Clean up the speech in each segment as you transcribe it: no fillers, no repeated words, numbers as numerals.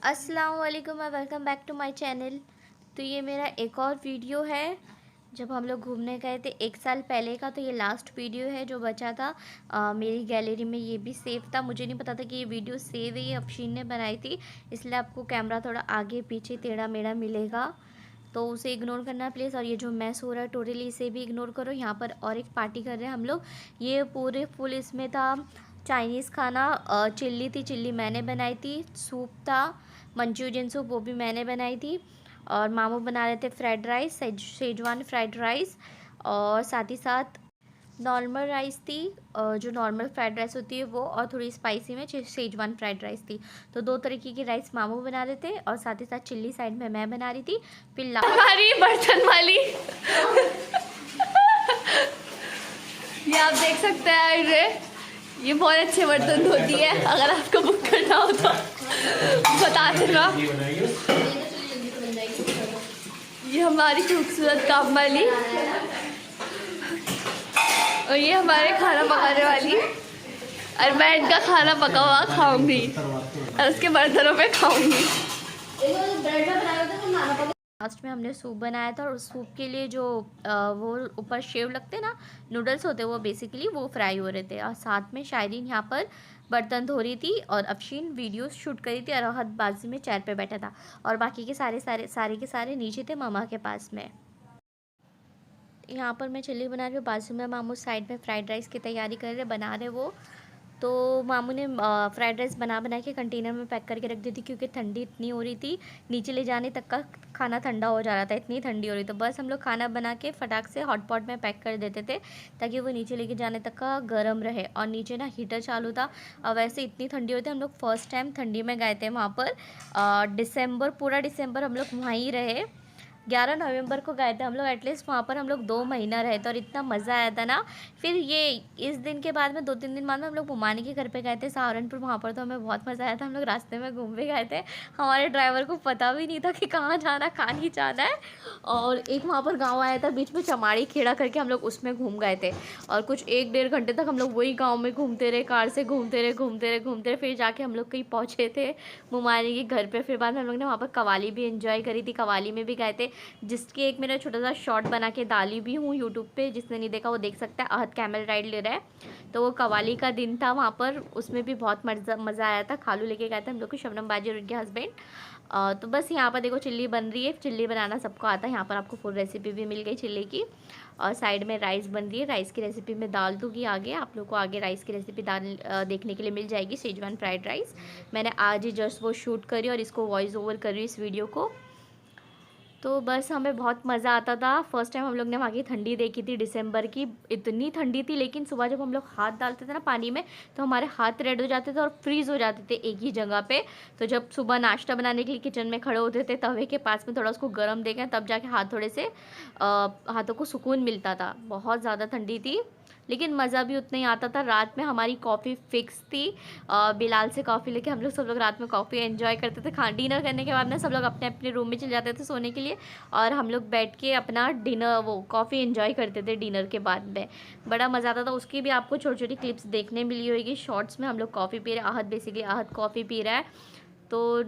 अस्सलाम वालेकुम और welcome back to my channel. तो ये मेरा एक और वीडियो है जब हम लोग घूमने गए थे 1 साल पहले का। तो ये लास्ट वीडियो है जो बचा था मेरी गैलरी में। ये भी सेव था, मुझे नहीं पता था कि ये वीडियो सेव है। ये अफशीन ने बनाई थी, इसलिए आपको कैमरा थोड़ा आगे पीछे टेढ़ा मेढ़ा मिलेगा, तो उसे इग्नोर करना प्लीज़। और ये जो मैस हो रहा है टोटली इसे भी इग्नोर करो। यहाँ पर और एक पार्टी कर रहे हैं हम लोग। ये पूरे फुल इसमें था चाइनीज़ खाना। चिल्ली थी, चिल्ली मैंने बनाई थी। सूप था, मंचूरियन सूप, वो भी मैंने बनाई थी। और मामू बना रहे थे fried rice, Schezwan fried rice. और साथ ही साथ नॉर्मल राइस थी, जो नॉर्मल फ्राइड राइस होती है वो, और थोड़ी स्पाइसी में शेजवान फ्राइड राइस थी। तो 2 तरीके की राइस मामू बना रहे थे और साथ ही साथ चिल्ली साइड में मैं बना रही थी। फिर हमारी बर्तन वाली ये आप देख सकते हैं, ये बहुत अच्छे बर्तन धोती है। अगर आपको बुक करना हो तो बता देना। ये हमारी खूबसूरत काम वाली, और ये हमारे खाना पकाने वाली। और मैं इनका खाना पका हुआ खाऊंगी और उसके बर्तनों पे खाऊंगी। लास्ट में हमने सूप बनाया था, और उस सूप के लिए जो वो ऊपर शेव लगते ना, नूडल्स होते, वो बेसिकली वो फ्राई हो रहे थे। और साथ में शायरीन यहाँ पर बर्तन धो रही थी और अफशीन वीडियो शूट करी थी, और अहद बाजू में चेयर पे बैठा था, और बाकी के सारे के सारे नीचे थे मामा के पास में। यहाँ पर मैं चिल्ली बना रही हूँ, बाजू में मामू साइड में फ्राइड राइस की तैयारी कर रहे बना रहे वो। तो मामू ने फ्राइड राइस बना के कंटेनर में पैक करके रख दी थी, क्योंकि ठंडी इतनी हो रही थी, नीचे ले जाने तक का खाना ठंडा हो जा रहा था, इतनी ठंडी हो रही। तो बस हम लोग खाना बना के फटाक से हॉट पॉट में पैक कर देते थे, ताकि वो नीचे लेके जाने तक का गर्म रहे। और नीचे ना हीटर चालू था, और वैसे इतनी ठंडी होती है। हम लोग फर्स्ट टाइम ठंडी में गए थे वहाँ पर। पूरा डिसम्बर हम लोग वहाँ ही रहे। 11 नवंबर को गए थे हम लोग। एटलीस्ट वहाँ पर हम लोग 2 महीना रहे थे, और इतना मज़ा आया था ना। फिर ये इस दिन के बाद में 2-3 दिन बाद में हम लोग मुमानी के घर पे गए थे सहारनपुर। वहाँ पर तो हमें बहुत मज़ा आया था। हम लोग रास्ते में घूम भी गए थे, हमारे ड्राइवर को पता भी नहीं था कि कहाँ जाना, कहाँ नहीं जाना है। और एक वहाँ पर गाँव आया था बीच में, चमाड़ी खेड़ा करके, हम लोग उसमें घूम गए थे। और कुछ 1-1.5 घंटे तक हम लोग वही गाँव में घूमते रहे, कार से घूमते रहे। फिर जाके हम लोग कहीं पहुँचे थे मुमानी के घर पर। फिर बाद में हम लोग ने वहाँ पर कवाली भी इन्जॉय करी थी, कवाली में भी गए थे, जिसकी एक मेरा छोटा सा शॉर्ट बना के डाली भी हूँ यूट्यूब पे। जिसने नहीं देखा वो देख सकता है। अहद कैमल राइड ले रहा है, तो वो कवाली का दिन था वहाँ पर, उसमें भी बहुत मज़ा आया था। खालू लेके गए थे हम लोग को, शबनम बाजी और उनके हस्बैंड। तो बस यहाँ पर देखो चिल्ली बन रही है। चिल्ली बनाना सबको आता है। यहाँ पर आपको फुल रेसिपी भी मिल गई चिल्ली की। और साइड में राइस बन रही है, राइस की रेसिपी मैं डाल दूँगी आगे। आप लोग को आगे राइस की रेसिपी देखने के लिए मिल जाएगी, शेजवान फ्राइड राइस। मैंने आज ही जस्ट वो शूट करी और इसको वॉइस ओवर कर रही इस वीडियो को। तो बस हमें बहुत मज़ा आता था। फर्स्ट टाइम हम लोग ने वहाँ की ठंडी देखी थी दिसंबर की, इतनी ठंडी थी। लेकिन सुबह जब हम लोग हाथ डालते थे ना पानी में, तो हमारे हाथ रेड हो जाते थे और फ्रीज़ हो जाते थे एक ही जगह पे। तो जब सुबह नाश्ता बनाने के लिए किचन में खड़े होते थे, तवे के पास में थोड़ा उसको गर्म देखें, तब जाके हाथ थोड़े से हाथों को सुकून मिलता था। बहुत ज़्यादा ठंडी थी, लेकिन मज़ा भी उतना ही आता था। रात में हमारी कॉफ़ी फिक्स थी, बिलाल से कॉफ़ी लेके हम लोग सब लोग रात में कॉफ़ी एंजॉय करते थे। डिनर करने के बाद ना सब लोग अपने अपने रूम में चले जाते थे सोने के लिए, और हम लोग बैठ के अपना डिनर वो कॉफ़ी एंजॉय करते थे डिनर के बाद में। बड़ा मज़ा आता था। उसकी भी आपको छोटी छोटी क्लिप्स देखने मिली होगी शॉर्ट्स में। हम लोग कॉफ़ी पी रहे, आहद कॉफ़ी पी रहा है। तो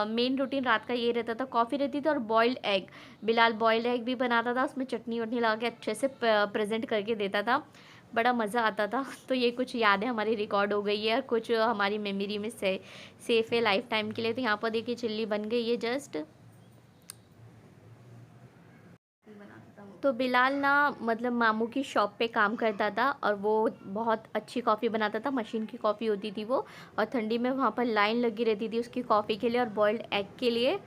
मेन रूटीन रात का ये रहता था, कॉफ़ी रहती थी और boiled egg. Bilal boiled egg भी बनाता था, उसमें चटनी वटनी लगा के अच्छे से प्रेजेंट करके देता था। बड़ा मज़ा आता था। तो ये कुछ यादें हमारी रिकॉर्ड हो गई है, और कुछ हमारी मेमोरी में सेफ है लाइफ टाइम के लिए। तो यहाँ पर देखिए चिल्ली बन गई है जस्ट। तो बिलाल ना मतलब मामू की शॉप पे काम करता था, और वो बहुत अच्छी कॉफ़ी बनाता था। मशीन की कॉफ़ी होती थी वो, और ठंडी में वहाँ पर लाइन लगी रहती थी उसकी कॉफ़ी के लिए और बॉइल्ड एग के लिए।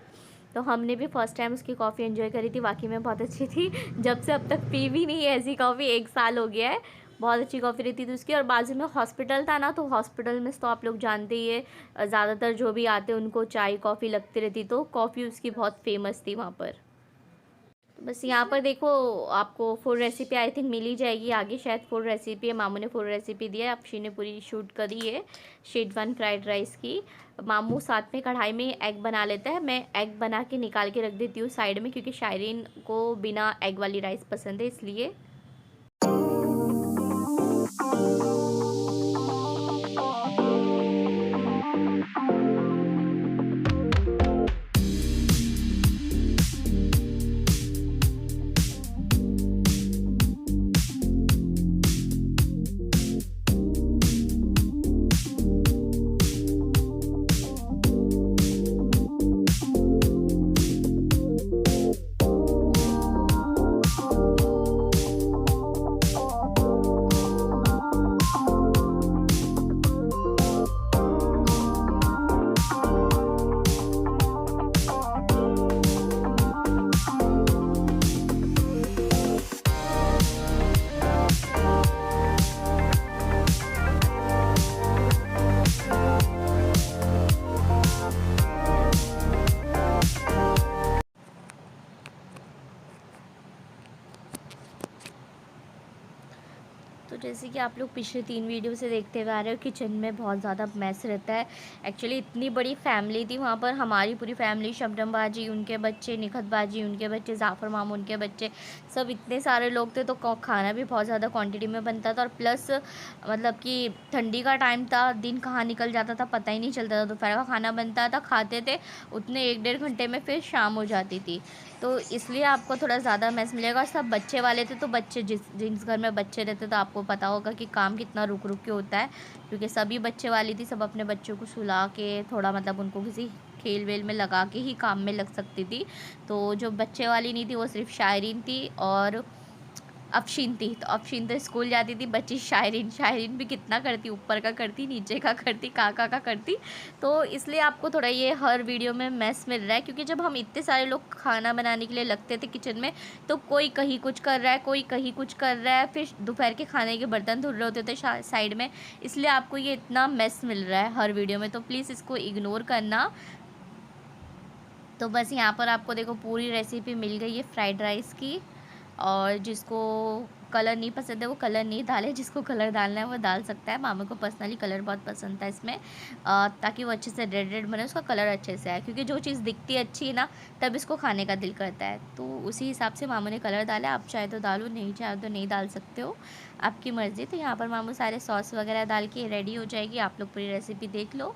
तो हमने भी फर्स्ट टाइम उसकी कॉफ़ी एंजॉय करी थी, वाकई में बहुत अच्छी थी। जब से अब तक पी भी नहीं है ऐसी कॉफ़ी, 1 साल हो गया है। बहुत अच्छी कॉफ़ी रहती थी उसकी। और बाजू में हॉस्पिटल था ना, तो हॉस्पिटल में तो आप लोग जानते ही है, ज़्यादातर जो भी आते उनको चाय कॉफ़ी लगती रहती, तो कॉफ़ी उसकी बहुत फेमस थी वहाँ पर। बस यहाँ पर देखो, आपको फुल रेसिपी आई थिंक मिल ही जाएगी आगे, शायद फुल रेसिपी है। मामू ने फुल रेसिपी दी है, अफशी ने पूरी शूट करी है शेजवान फ्राइड राइस की। मामू साथ में कढ़ाई में एग बना लेता है, मैं एग बना के निकाल के रख देती हूँ साइड में, क्योंकि शायरीन को बिना एग वाली राइस पसंद है इसलिए। जैसे कि आप लोग पिछले 3 वीडियो से देखते हुए आ रहे हो, किचन में बहुत ज़्यादा मैस रहता है। एक्चुअली इतनी बड़ी फैमिली थी वहाँ पर, हमारी पूरी फैमिली, शबनम बाजी उनके बच्चे, निखत बाजी उनके बच्चे, ज़ाफ़र मामू उनके बच्चे, सब इतने सारे लोग थे, तो खाना भी बहुत ज़्यादा क्वांटिटी में बनता था। और प्लस मतलब कि ठंडी का टाइम था, दिन कहाँ निकल जाता था पता ही नहीं चलता था। दोपहर का खाना बनता था, खाते थे, उतने 1-1.5 घंटे में फिर शाम हो जाती थी। तो इसलिए आपको थोड़ा ज़्यादा मैस मिलेगा। सब बच्चे वाले थे, तो बच्चे जिस घर में बच्चे रहते तो आपको पता होगा कि काम कितना रुक रुक के होता है, क्योंकि सभी बच्चे वाली थी, सब अपने बच्चों को सुला के थोड़ा मतलब उनको किसी खेल वेल में लगा के ही काम में लग सकती थी। तो जो बच्चे वाली नहीं थी वो सिर्फ शायरीन थी और अफशीन थी। तो अफशीन तो स्कूल जाती थी, बच्ची शायरीन भी कितना करती, ऊपर का करती, नीचे का करती, का करती। तो इसलिए आपको थोड़ा ये हर वीडियो में मैस मिल रहा है, क्योंकि जब हम इतने सारे लोग खाना बनाने के लिए लगते थे किचन में, तो कोई कहीं कुछ कर रहा है, कोई कहीं कुछ कर रहा है, फिर दोपहर के खाने के बर्तन धुल रहे होते थे साइड में, इसलिए आपको ये इतना मैस मिल रहा है हर वीडियो में। तो प्लीज़ इसको इग्नोर करना। तो बस यहाँ पर आपको देखो पूरी रेसिपी मिल गई है फ्राइड राइस की। और जिसको कलर नहीं पसंद है वो कलर नहीं डाले, जिसको कलर डालना है वो डाल सकता है। मामा को पर्सनली कलर बहुत पसंद था इसमें, ताकि वो अच्छे से रेड रेड बने, उसका कलर अच्छे से आए, क्योंकि जो चीज़ दिखती है अच्छी है ना, तब इसको खाने का दिल करता है। तो उसी हिसाब से मामू ने कलर डाला। आप चाहे तो डालो, नहीं चाहे तो नहीं डाल सकते हो, आपकी मर्ज़ी। तो यहाँ पर मामू सारे सॉस वगैरह डाल के रेडी हो जाएगी। आप लोग पूरी रेसिपी देख लो।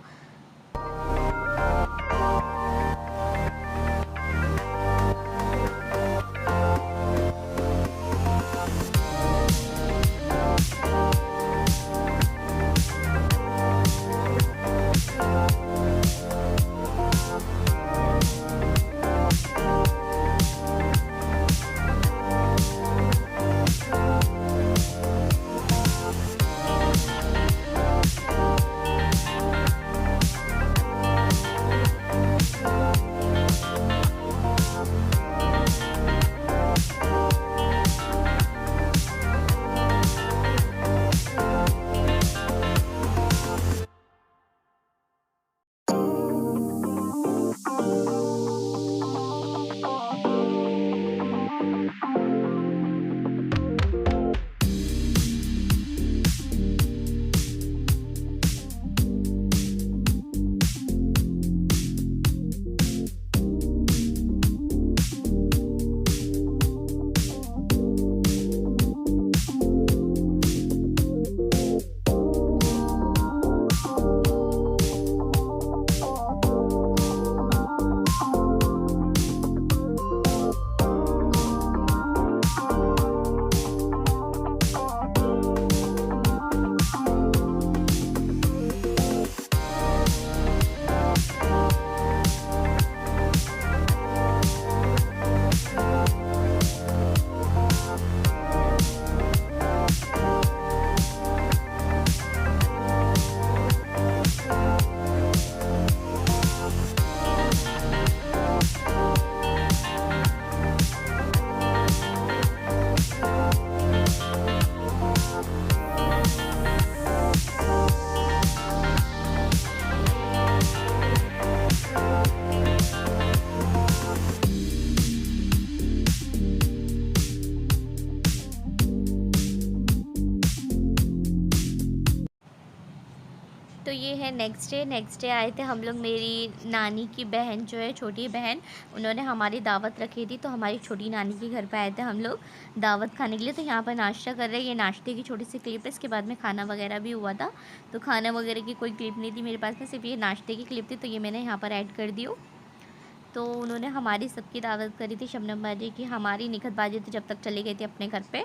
तो ये है नेक्स्ट डे आए थे हम लोग। मेरी नानी की बहन जो है, छोटी बहन, उन्होंने हमारी दावत रखी थी, तो हमारी छोटी नानी के घर पे आए थे हम लोग दावत खाने के लिए। तो यहाँ पर नाश्ता कर रहे हैं, ये नाश्ते की छोटी सी क्लिप है। इसके बाद में खाना वगैरह भी हुआ था, तो खाना वगैरह की कोई क्लिप नहीं थी मेरे पास में, सिर्फ ये नाश्ते की क्लिप थी, तो ये मैंने यहाँ पर ऐड कर दी हूँ। तो उन्होंने हमारी सबकी दावत करी थी, शबनम बाजी की, हमारी निखत बाजी तो जब तक चली गई थी अपने घर पे।